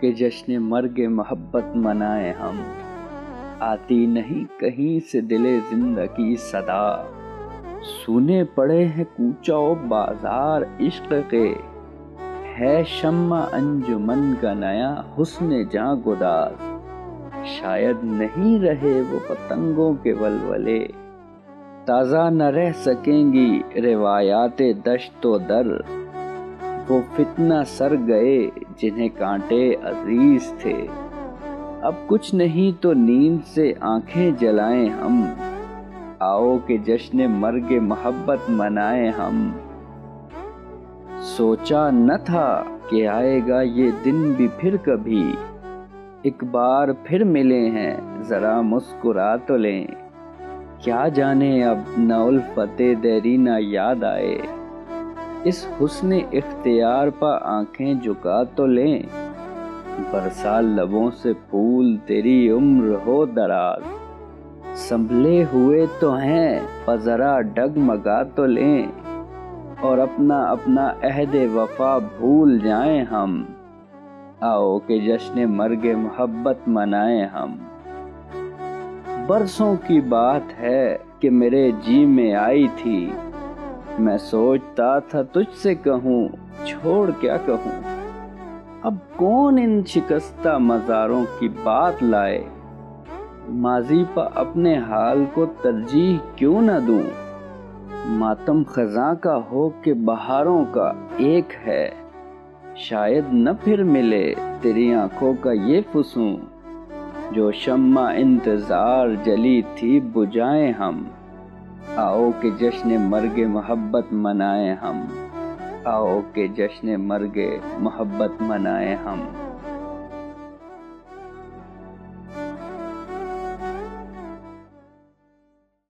کہ جشن مرگ محبت منائیں ہم، آتی نہیں کہیں سے دل زندگی صدا، سونے پڑے ہیں کوچہ و بازار عشق کے، ہے شمع انجمن کا نیا حسن جاں گداز، شاید نہیں رہے وہ پتنگوں کے ولولے، تازہ نہ رہ سکیں گی روایات دشت و در، وہ فتنہ سر گئے جنہیں کانٹے عزیز تھے، اب کچھ نہیں تو نیند سے آنکھیں جلائیں ہم، آؤ کہ جشن مرگ محبت منائیں ہم۔ سوچا نہ تھا کہ آئے گا یہ دن بھی پھر کبھی، ایک بار پھر ملے ہیں ذرا مسکرا تو لیں، کیا جانے اب نہ الفت دیرینہ یاد آئے، اس حسن اختیار پہ آنکھیں جھکا تو لیں، برسا لبوں سے پھول تیری عمر ہو دراز، سنبھلے ہوئے تو ہیں پر ذرا ڈگمگا تو لیں، اور اپنا اپنا عہد وفا بھول جائیں ہم، آؤ کہ جشن مرگ محبت منائیں ہم۔ برسوں کی بات ہے کہ میرے جی میں آئی تھی، میں سوچتا تھا تجھ سے کہوں چھوڑ کیا کہوں، اب کون ان شکستہ مزاروں کی بات لائے، ماضی پہ اپنے حال کو ترجیح کیوں نہ دوں، ماتم خزاں کا ہو کہ بہاروں کا ایک ہے، شاید نہ پھر ملے تیری آنکھوں کا یہ فسوں، جو شمع انتظار جلی تھی بجھائیں ہم، آؤ کہ جشن مرگ محبت منائیں ہم، آؤ کہ جشن مرگ محبت منائیں ہم۔